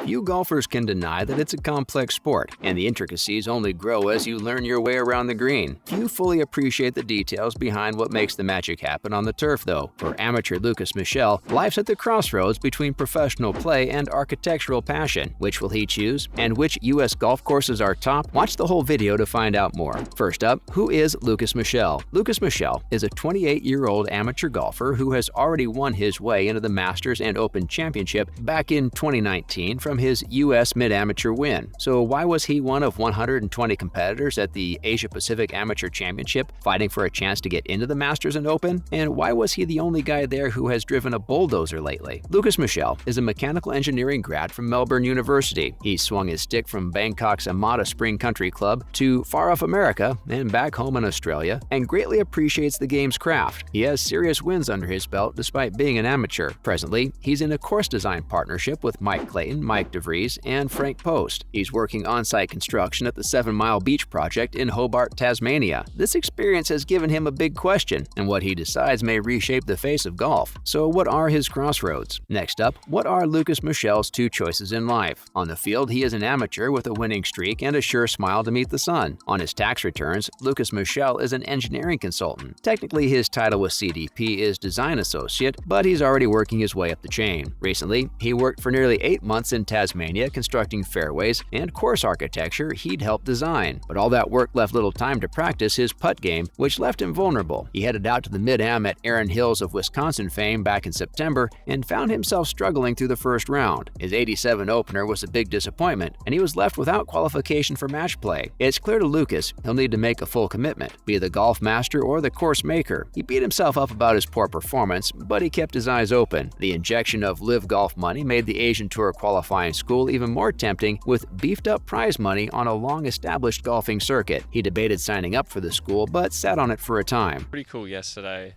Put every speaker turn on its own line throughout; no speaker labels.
Few golfers can deny that it's a complex sport, and the intricacies only grow as you learn your way around the green. Few fully appreciate the details behind what makes the magic happen on the turf, though. For amateur Lukas Michel, life's at the crossroads between professional play and architectural passion. Which will he choose? And which U.S. golf courses are top? Watch the whole video to find out more. First up, who is Lukas Michel? Lukas Michel is a 28-year-old amateur golfer who has already won his way into the Masters and Open Championship back in 2019 from his U.S. mid-amateur win. So why was he one of 120 competitors at the Asia-Pacific Amateur Championship fighting for a chance to get into the Masters and Open? And why was he the only guy there who has driven a bulldozer lately? Lukas Michel is a mechanical engineering grad from Melbourne University. He swung his stick from Bangkok's Amata Spring Country Club to far-off America and back home in Australia, and greatly appreciates the game's craft. He has serious wins under his belt despite being an amateur. Presently, he's in a course design partnership with Mike Clayton, Mike DeVries, and Frank Post. He's working on-site construction at the 7 Mile Beach project in Hobart, Tasmania. This experience has given him a big question, and what he decides may reshape the face of golf. So what are his crossroads? Next up, what are Lukas Michel's two choices in life? On the field, he is an amateur with a winning streak and a sure smile to meet the sun. On his tax returns, Lukas Michel is an engineering consultant. Technically, his title with CDP is design associate, but he's already working his way up the chain. Recently, he worked for nearly 8 months in Tasmania constructing fairways and course architecture he'd helped design. But all that work left little time to practice his putt game, which left him vulnerable. He headed out to the Mid-Am at Erin Hills of Wisconsin fame back in September and found himself struggling through the first round. His 87 opener was a big disappointment, and he was left without qualification for match play. It's clear to Lukas he'll need to make a full commitment, be the golf master or the course maker. He beat himself up about his poor performance, but he kept his eyes open. The injection of live golf money made the Asian Tour qualifying school even more tempting, with beefed-up prize money on a long-established golfing circuit. He debated signing up for the school, but sat on it for a time.
Pretty cool yesterday,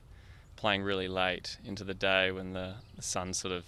playing really late into the day when the sun sort of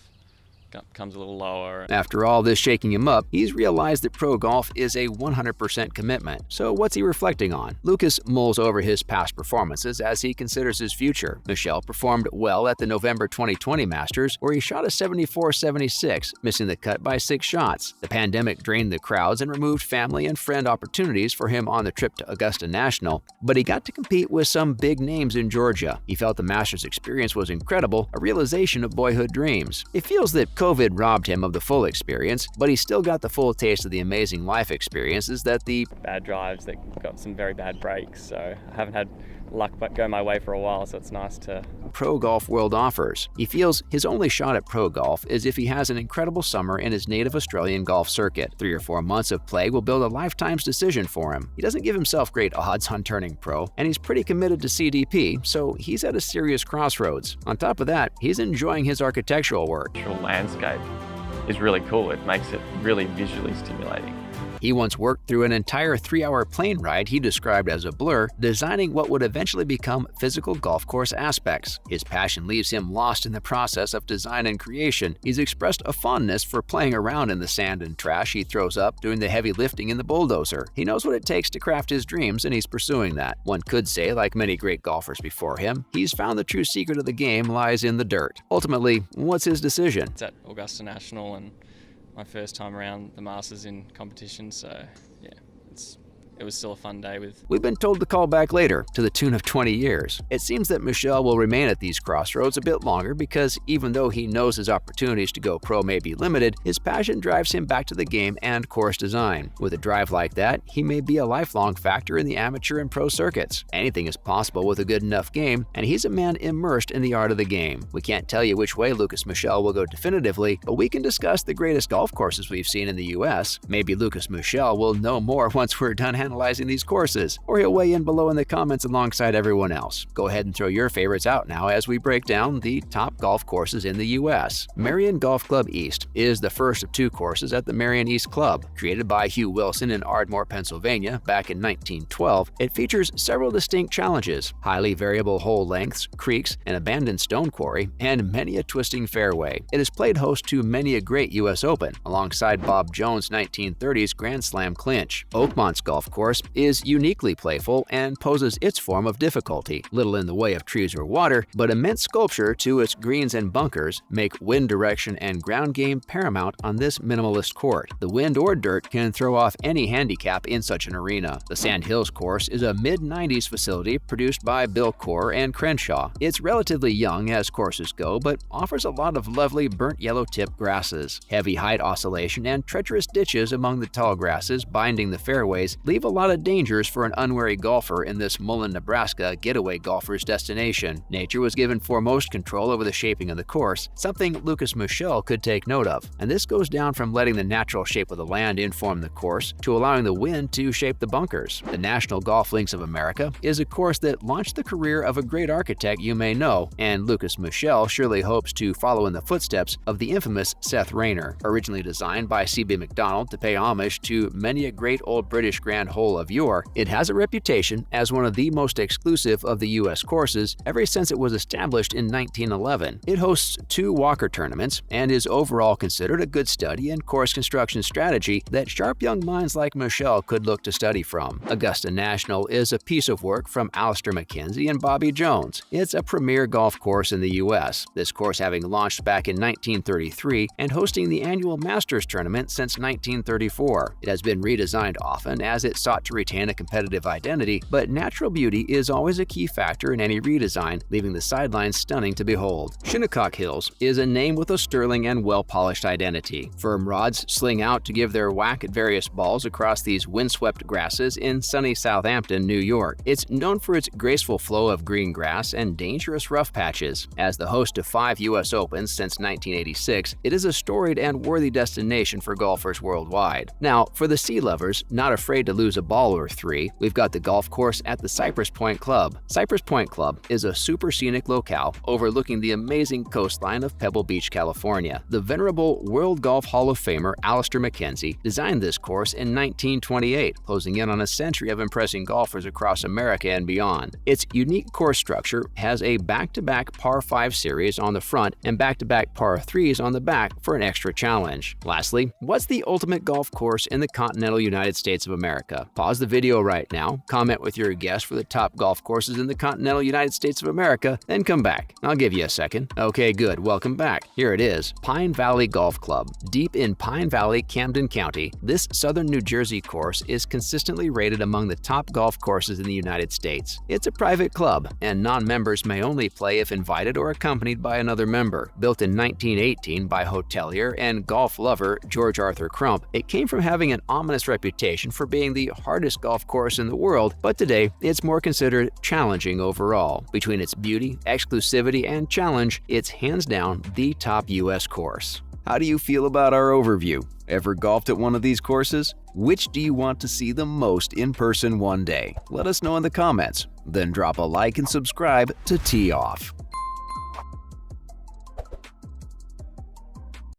comes a little lower.
After all this shaking him up, he's realized that pro golf is a 100% commitment. So what's he reflecting on? Lukas mulls over his past performances as he considers his future. Michel performed well at the November 2020 Masters, where he shot a 74-76, missing the cut by 6 shots. The pandemic drained the crowds and removed family and friend opportunities for him on the trip to Augusta National, but he got to compete with some big names in Georgia. He felt the Masters experience was incredible, a realization of boyhood dreams. It feels that COVID robbed him of the full experience, but he still got the full taste of the amazing life experiences that the
bad drives that got some very bad breaks, so I haven't had luck go my way for a while, so it's nice to
pro golf world offers. He feels his only shot at pro golf is if he has an incredible summer in his native Australian golf circuit. 3 or 4 months of play will build a lifetime's decision for him. He doesn't give himself great odds on turning pro, and he's pretty committed to CDP, so he's at a serious crossroads. On top of that, he's enjoying his architectural work.
The landscape is really cool. It makes it really visually stimulating.
He once worked through an entire 3-hour plane ride he described as a blur, designing what would eventually become physical golf course aspects. His passion leaves him lost in the process of design and creation. He's expressed a fondness for playing around in the sand and trash he throws up, doing the heavy lifting in the bulldozer. He knows what it takes to craft his dreams, and he's pursuing that. One could say, like many great golfers before him, he's found the true secret of the game lies in the dirt. Ultimately, what's his decision?
It's at Augusta National and my first time around the Masters in competition, so yeah, it was still a fun day with.
We've been told to call back later, to the tune of 20 years. It seems that Michel will remain at these crossroads a bit longer because even though he knows his opportunities to go pro may be limited, his passion drives him back to the game and course design. With a drive like that, he may be a lifelong factor in the amateur and pro circuits. Anything is possible with a good enough game, and he's a man immersed in the art of the game. We can't tell you which way Lukas Michel will go definitively, but we can discuss the greatest golf courses we've seen in the US. Maybe Lukas Michel will know more once we're done analyzing these courses, or he'll weigh in below in the comments alongside everyone else. Go ahead and throw your favorites out now as we break down the top golf courses in the US. Marion Golf Club East is the first of 2 courses at the Marion East Club. Created by Hugh Wilson in Ardmore, Pennsylvania back in 1912, it features several distinct challenges, highly variable hole lengths, creeks, an abandoned stone quarry, and many a twisting fairway. It has played host to many a great US Open, alongside Bob Jones' 1930s Grand Slam clinch. Oakmont's golf course course is uniquely playful and poses its form of difficulty. Little in the way of trees or water, but immense sculpture to its greens and bunkers make wind direction and ground game paramount on this minimalist court. The wind or dirt can throw off any handicap in such an arena. The Sand Hills course is a mid-90s facility produced by Bill Corr and Crenshaw. It's relatively young as courses go, but offers a lot of lovely burnt yellow tip grasses. Heavy height oscillation and treacherous ditches among the tall grasses binding the fairways leave a lot of dangers for an unwary golfer in this Mullen, Nebraska getaway golfer's destination. Nature was given foremost control over the shaping of the course, something Lukas Michel could take note of, and this goes down from letting the natural shape of the land inform the course to allowing the wind to shape the bunkers. The National Golf Links of America is a course that launched the career of a great architect you may know, and Lukas Michel surely hopes to follow in the footsteps of the infamous Seth Rayner. Originally designed by C.B. Macdonald to pay homage to many a great old British grand hole of yore, it has a reputation as one of the most exclusive of the U.S. courses ever since it was established in 1911. It hosts 2 Walker tournaments and is overall considered a good study in course construction strategy that sharp young minds like Michel could look to study from. Augusta National is a piece of work from Alistair McKenzie and Bobby Jones. It's a premier golf course in the U.S., this course having launched back in 1933 and hosting the annual Masters tournament since 1934. It has been redesigned often as it sought to retain a competitive identity, but natural beauty is always a key factor in any redesign, leaving the sidelines stunning to behold. Shinnecock Hills is a name with a sterling and well-polished identity. Firm rods sling out to give their whack at various balls across these windswept grasses in sunny Southampton, New York. It's known for its graceful flow of green grass and dangerous rough patches. As the host of 5 U.S. Opens since 1986, it is a storied and worthy destination for golfers worldwide. Now, for the sea lovers not afraid to lose a ball or 3, we've got the golf course at the Cypress Point Club. Cypress Point Club is a super scenic locale overlooking the amazing coastline of Pebble Beach, California. The venerable World Golf Hall of Famer Alistair McKenzie designed this course in 1928, closing in on a century of impressing golfers across America and beyond. Its unique course structure has a back-to-back par 5 series on the front and back-to-back par 3s on the back for an extra challenge. Lastly, what's the ultimate golf course in the continental United States of America? Pause the video right now, comment with your guess for the top golf courses in the continental United States of America, then come back. I'll give you a second. Okay, good. Welcome back. Here it is. Pine Valley Golf Club. Deep in Pine Valley, Camden County, this southern New Jersey course is consistently rated among the top golf courses in the United States. It's a private club, and non-members may only play if invited or accompanied by another member. Built in 1918 by hotelier and golf lover George Arthur Crump, it came from having an ominous reputation for being the hardest golf course in the world, but today it's more considered challenging overall. Between its beauty, exclusivity, and challenge, it's hands down the top U.S. course. How do you feel about our overview? Ever golfed at one of these courses? Which do you want to see the most in person one day? Let us know in the comments. Then drop a like and subscribe to Tee Off.